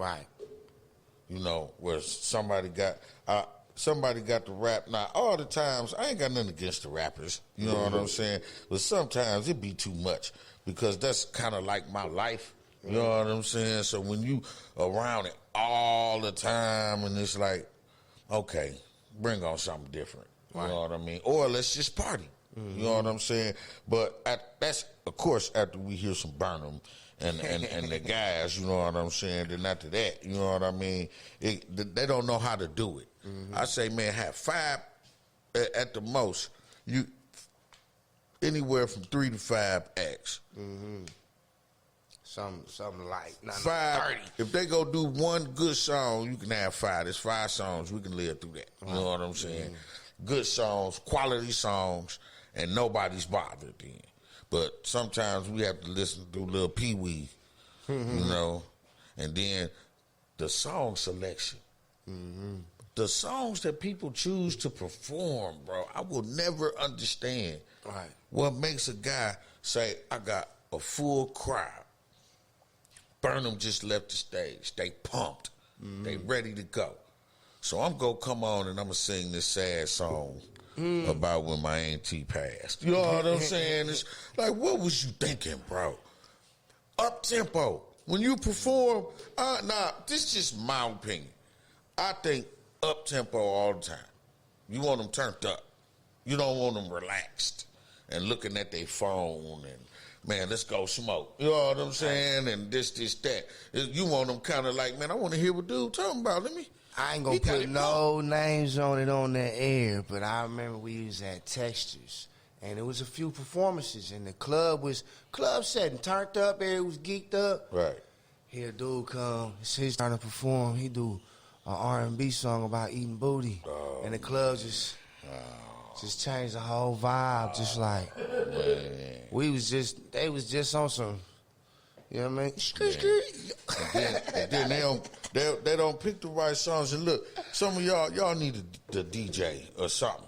Right. You know, where somebody got the rap. Now, all the times, I ain't got nothing against the rappers. You know what I'm saying? But sometimes it be too much because that's kind of like my life. You know what I'm saying? So when you around it all the time and it's like, okay, bring on something different. You know what I mean? Or let's just party. You know what I'm saying? But that's, of course, after we hear some Burnham and the guys, you know what I'm saying? Then after that, you know what I mean? They don't know how to do it. I say, man, have 5 at the most. You anywhere from 3 to 5 acts. Something like 5. 30. If they go do one good song, you can have 5. There's 5 songs. We can live through that. You know what I'm saying? Good songs, quality songs, and nobody's bothered then. But sometimes we have to listen to Lil Pee Wee, you know, and then the song selection. The songs that people choose to perform, bro, I will never understand what makes a guy say, I got a full crowd. Burnham just left the stage. They pumped. They ready to go. So I'm going to come on and I'm going to sing this sad song about when my auntie passed. You know what I'm saying? It's like, what was you thinking, bro? Up-tempo. When you perform, this is just my opinion. I think up-tempo all the time. You want them turned up. You don't want them relaxed and looking at their phone and, man, let's go smoke. You know what I'm saying? And this, that. You want them kind of like, man, I want to hear what dude talking about. I ain't gonna put no names on it on the air, but I remember we was at Textures, and it was a few performances, and the club setting turned up, everybody was geeked up. Right. Here a dude come, it's his turn to perform, he do an R&B song about eating booty, and the club just changed the whole vibe, just like, man. They was just on some, you know what I mean? And then they don't pick the right songs. And look, some of y'all need a DJ or something,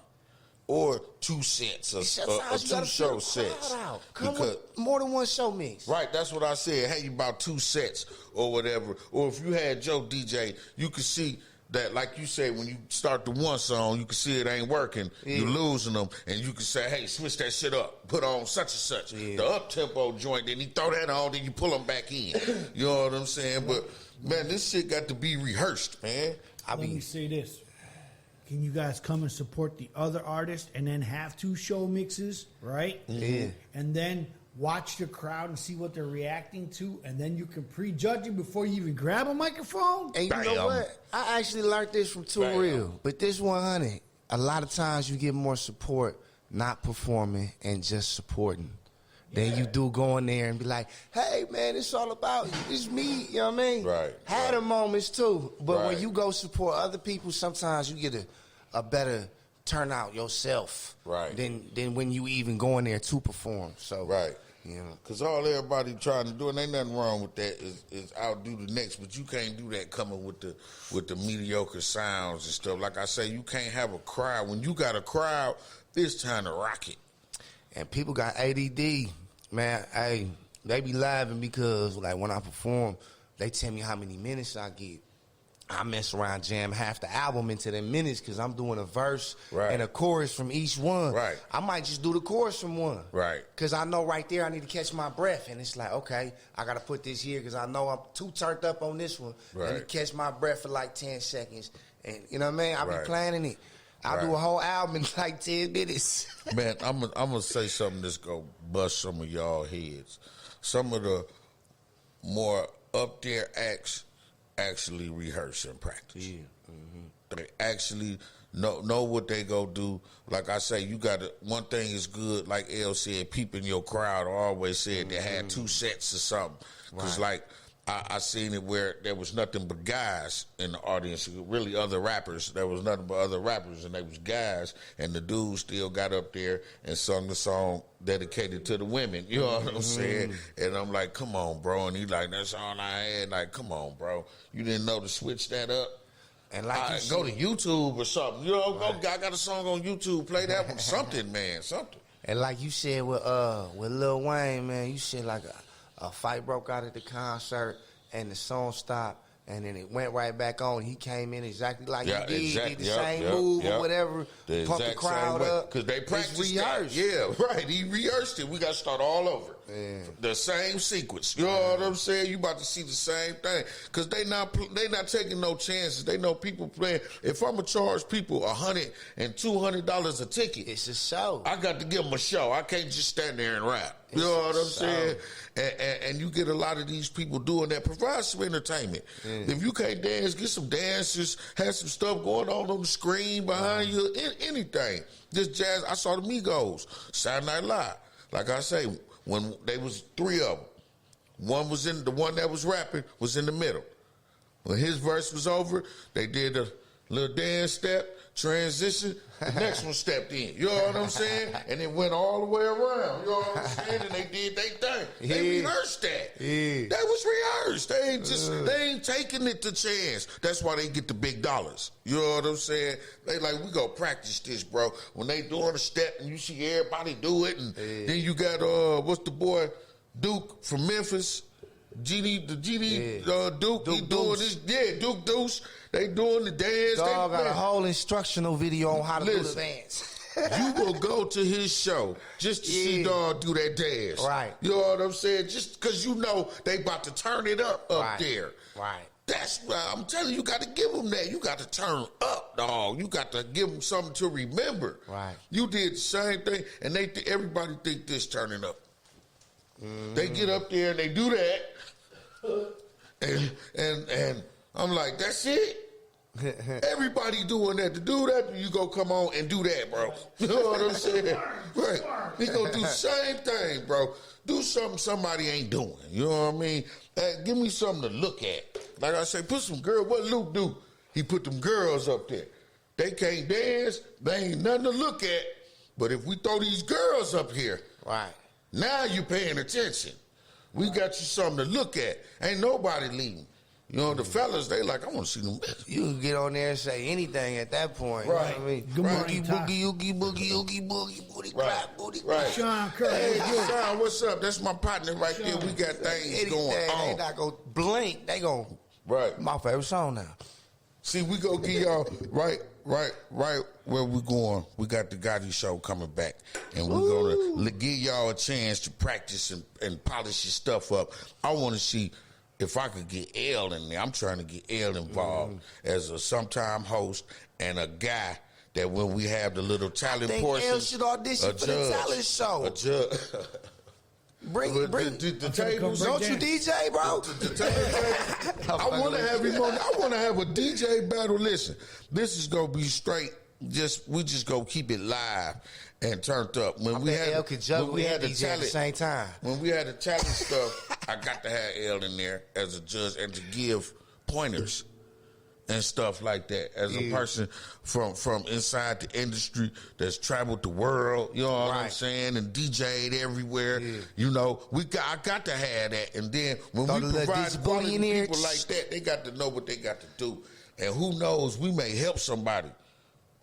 or 2 sets or 2 show sets. Come with more than one show mix. Right, that's what I said. Hey, about 2 sets or whatever. Or if you had Joe DJ, you could see that, like you said, when you start the one song, you can see it ain't working. You're losing them, and you can say, hey, switch that shit up. Put on such and such. The up-tempo joint, then you throw that on, then you pull them back in. You know what I'm saying? But, man, this shit got to be rehearsed, man. Let me say this. Can you guys come and support the other artist and then have 2 show mixes, right? Yeah. And then watch the crowd and see what they're reacting to, and then you can prejudge it before you even grab a microphone? And you know what? I actually learned this from Too Real. But this 100, a lot of times you get more support not performing and just supporting. Then you do go in there and be like, hey, man, it's all about you. It's me, you know what I mean? Right. Had the moments, too. But when you go support other people, sometimes you get a better turnout yourself than when you even go in there to perform. So, you know. Because all everybody trying to do, and ain't nothing wrong with that, is outdo the next. But you can't do that coming with the mediocre sounds and stuff. Like I say, you can't have a crowd. When you got a crowd, it's time to rock it. And people got ADD. Man, hey, they be laughing because, like, when I perform, they tell me how many minutes I get. I mess around, jam half the album into them minutes because I'm doing a verse and a chorus from each one. Right. I might just do the chorus from one. Right. Because I know right there I need to catch my breath. And it's like, okay, I got to put this here because I know I'm too turned up on this one. Let me catch my breath for like 10 seconds. And you know what I mean? I'll be planning it. I'll do a whole album in like 10 minutes. Man, I'm gonna say something that's gonna bust some of y'all heads. Some of the more up there acts actually rehearse and practice. Yeah. They actually know what they go do. Like I say, you got to, one thing is good, like L said, peeping your crowd. I always said they had 2 sets or something. Because like I seen it where there was nothing but guys in the audience, really other rappers. There was nothing but other rappers, and they was guys, and the dude still got up there and sung the song dedicated to the women. You know what I'm saying? And I'm like, come on, bro. And he like, that's all I had. Like, come on, bro. You didn't know to switch that up? And like go to YouTube or something. You know, I got a song on YouTube. Play that one. Something, man. Something. And like you said with Lil Wayne, man, you said like a fight broke out at the concert and the song stopped And then it went right back on. He came in exactly like he did. Exactly. Did the same move or whatever. The Pumped the crowd up. Because they practiced rehearsed. Yeah, right. He rehearsed it. We got to start all over. Yeah. The same sequence. You know what I'm saying? You about to see the same thing. Because they not taking no chances. They know people playing. If I'm going to charge people $100 and $200 a ticket. It's a show. I got to give them a show. I can't just stand there and rap. You know what I'm saying? And you get a lot of these people doing that. Provide some entertainment. If you can't dance, get some dancers, have some stuff going on the screen behind you, anything. Just jazz. I saw the Migos, Saturday Night Live. Like I say, when they was 3 of them, the one that was rapping was in the middle. When his verse was over, they did a little dance step, transition, the next one stepped in. You know what I'm saying? And it went all the way around. You know what I'm saying? And they did their thing. They rehearsed that. That was rehearsed. They ain't taking it to chance. That's why they get the big dollars. You know what I'm saying? They like, we go practice this, bro. When they doing a step and you see everybody do it, and then you got what's the boy, Duke from Memphis? Duke, he doing this, Duke Deuce. They doing the dance. Dog got a whole instructional video on how to do the dance. You will go to his show just to see Dog do that dance. Right. You know what I'm saying? Just because you know they about to turn it up there. Right. That's I'm telling you, you got to give them that. You got to turn up, dog. You got to give them something to remember. Right. You did the same thing, and everybody think this turning up. They get up there and they do that, and I'm like, that's it. Everybody doing that. To do that, you go come on and do that, bro. You know what I'm saying? Right. He gonna do the same thing, bro. Do something somebody ain't doing. You know what I mean? Give me something to look at. Like I say, put some girl. What Luke do? He put them girls up there. They can't dance. They ain't nothing to look at. But if we throw these girls up here, right. Now you paying attention. We got you something to look at. Ain't nobody leaving. You know, the fellas, they like, I want to see them. You can get on there and say anything at that point. Right. You know what I mean? Good morning, boogie, boogie, booty, clap, booty, clap. Sean Curry. Hey, Sean, what's up? That's my partner right there. We got things going on. They not going to blink. They going right. My favorite song now. See, we go give y'all right where we going. We got the Gotti show coming back, and we're gonna give y'all a chance to practice and polish your stuff up. I want to see if I could get L in there. I'm trying to get L involved as a sometime host and a guy that when we have the little talent portion, L should audition for the talent show. A judge. Bring the tables. Don't you DJ, bro? I want to have him on. I want to have a DJ battle. Listen, this is gonna be straight. We just go keep it live and turned up. When we had the DJ at the same time. When we had the talent stuff, I got to have L in there as a judge and to give pointers and stuff like that. As a person from inside the industry that's traveled the world, you know what I'm saying, and DJ'd everywhere. You know, I got to have that. And then when we provide quality people like that, they got to know what they got to do. And who knows, we may help somebody.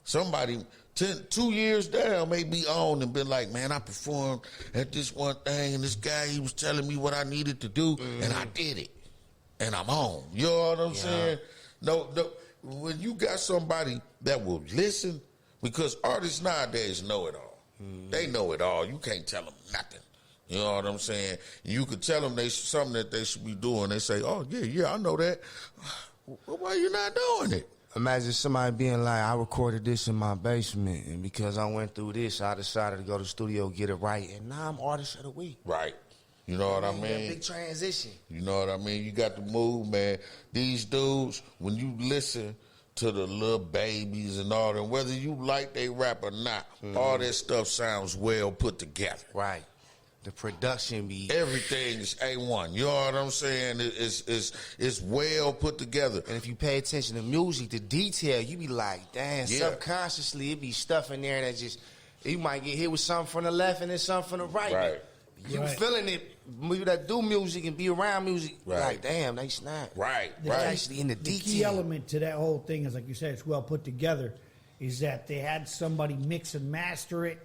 Somebody 2 years down may be on and been like, man, I performed at this one thing, and this guy, he was telling me what I needed to do, and I did it. And I'm on. You know what I'm saying? No, when you got somebody that will listen, because artists nowadays know it all. They know it all. You can't tell them nothing. You know what I'm saying? You could tell them something that they should be doing. They say, oh, yeah, I know that. Well, why you not doing it? Imagine somebody being like, I recorded this in my basement, and because I went through this, I decided to go to the studio, get it right, and now I'm Artist of the Week. Right. You know what I mean? Big transition. You know what I mean? You got to move, man. These dudes, when you listen to the little babies and all that, whether you like they rap or not, all that stuff sounds well put together. Right. The production be everything is A1. You know what I'm saying? It's well put together. And if you pay attention to music, the detail, you be like, damn, subconsciously it be stuff in there that just, you might get hit with something from the left and then something from the right. Right. You feeling it, you that do music and be around music, like, damn, they snap. Right. Actually in the The detail. key element to that whole thing is, like you said, it's well put together, is that they had somebody mix and master it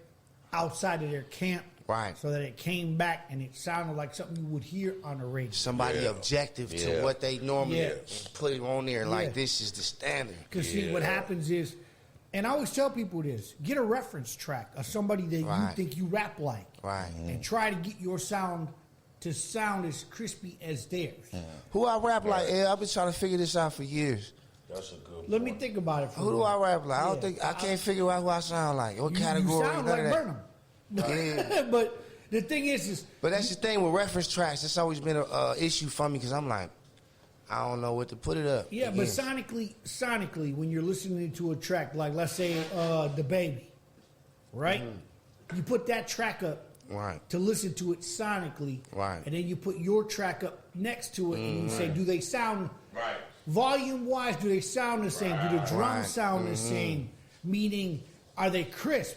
outside of their camp Right. So that it came back and it sounded like something you would hear on the radio. Somebody objective to what they normally put it on there, like this is the standard. Because see, what happens is, and I always tell people this: get a reference track of somebody that you think you rap like, and try to get your sound to sound as crispy as theirs. Who I rap like? I've been trying to figure this out for years. That's a good. Let me think about it. Who do I rap like? I don't think I can't figure out who I sound like. What category? You sound like Burnham. But the thing is. But that's the thing with reference tracks. It's always been an issue for me because I'm like, I don't know what to put it up. Yeah, but sonically, when you're listening to a track, like let's say The Baby, right? You put that track up to listen to it sonically, and then you put your track up next to it, and you say, do they sound volume-wise? Do they sound the same? Do the drums sound the same? Meaning, are they crisp?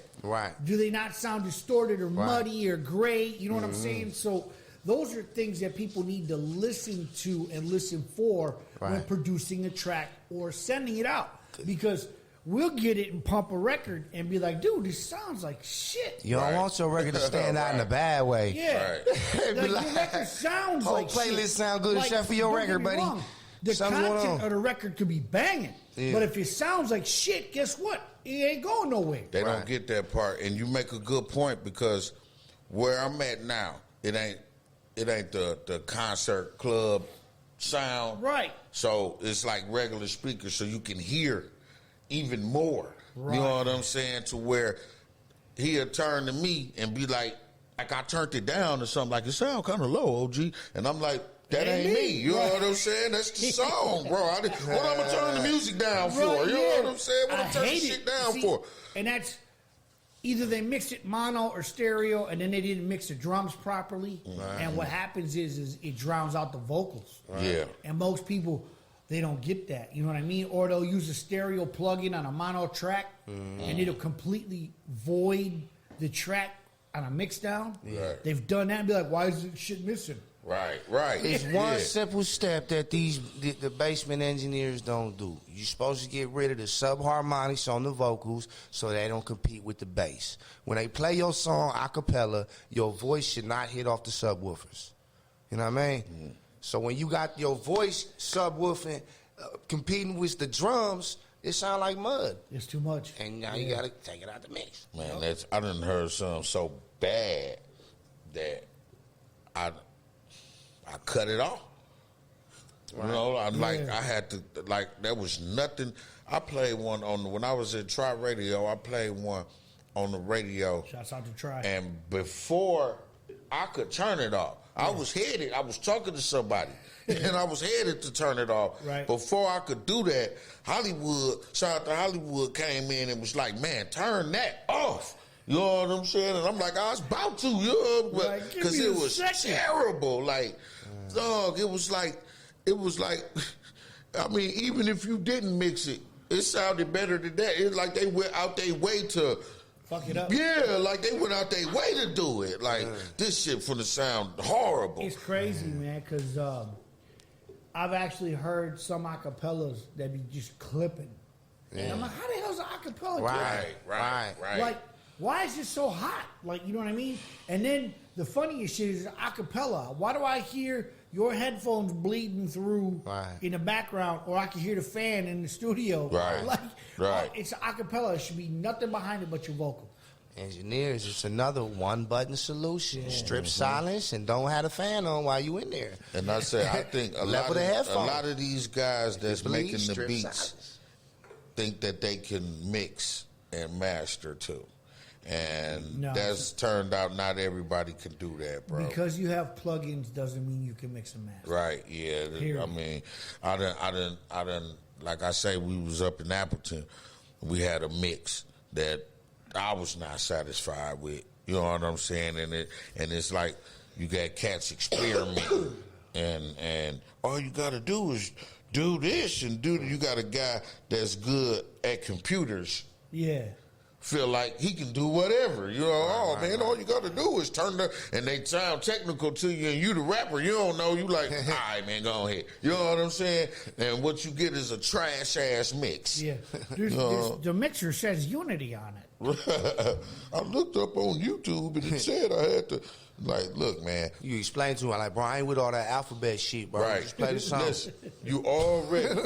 Do they not sound distorted or muddy or gray? You know what I'm saying? So those are things that people need to listen to and listen for when producing a track or sending it out. Because we'll get it and pump a record and be like, dude, this sounds like shit. You don't want your record to stand out in a bad way. Yeah. Like, your record sounds like shit. Whole playlist sound good like, except for your record, buddy. Wrong. The content of the record could be banging. But if it sounds like shit, guess what? It ain't going nowhere. They don't get that part. And you make a good point because where I'm at now, it ain't the concert club sound. Right. So it's like regular speakers so you can hear even more. You know what I'm saying? To where he'll turn to me and be like I turned it down or something, like it sound kind of low, OG. And I'm like, that ain't me. You know what I'm saying? That's the song, bro. What I'm going to turn the music down for? You know what I'm saying? What I'm turning shit down for? And that's either they mixed it mono or stereo, and then they didn't mix the drums properly. And what happens is it drowns out the vocals. Yeah. And most people, they don't get that. You know what I mean? Or they'll use a stereo plug-in on a mono track, and it'll completely void the track on a mix down. They've done that and be like, why is this shit missing? Right. It's one simple step that the basement engineers don't do. You're supposed to get rid of the subharmonics on the vocals so they don't compete with the bass. When they play your song a cappella, your voice should not hit off the subwoofers. You know what I mean? So when you got your voice subwoofing, competing with the drums, it sound like mud. It's too much. And now you got to take it out the mix. Man, I done heard something so bad that I cut it off. You know, I had to, there was nothing. I played one when I was at Tri Radio, I played one on the radio. Shouts out to Tri. And before I could turn it off, I was talking to somebody, and I was headed to turn it off. Before I could do that, shout out to Hollywood, came in and was like, man, turn that off. You know what I'm saying? And I'm like, I was about to, because it was terrible. Like, dog, it was like, I mean, even if you didn't mix it, it sounded better than that. It's like they went out their way to fuck it up. Yeah, like they went out their way to do it. Like, this shit finna sound horrible. It's crazy, man, because I've actually heard some acapellas that be just clipping. And I'm like, how the hell's an acapella clipping? Right. Like, why is it so hot? Like, you know what I mean? And then the funniest shit is acapella. Why do I hear your headphones bleeding through in the background, or I can hear the fan in the studio? It's acapella. It should be nothing behind it but your vocal. Engineers, it's another one-button solution. Strip silence and don't have the fan on while you in there. And I say, I think a lot of these guys that's making the beats think that they can mix and master too. And that's turned out not everybody can do that, bro. Because you have plugins doesn't mean you can mix and master. Right, yeah. Period. I mean, I done, like I say, we was up in Appleton. We had a mix that I was not satisfied with. You know what I'm saying? And it's like you got cats experimenting, and all you got to do is do this and do. You got a guy that's good at computers. Yeah. feel like he can do whatever. You know, man, all you got to do is turn and they sound technical to you, and you the rapper, you don't know. You like, all right, man, go ahead. You know what I'm saying? And what you get is a trash-ass mix. Yeah. The mixer says Unity on it. I looked up on YouTube, and it said I had to, like, look, man. You explain to him, like, bro, I ain't with all that alphabet shit, bro. Right. Just play the song. Listen, you already...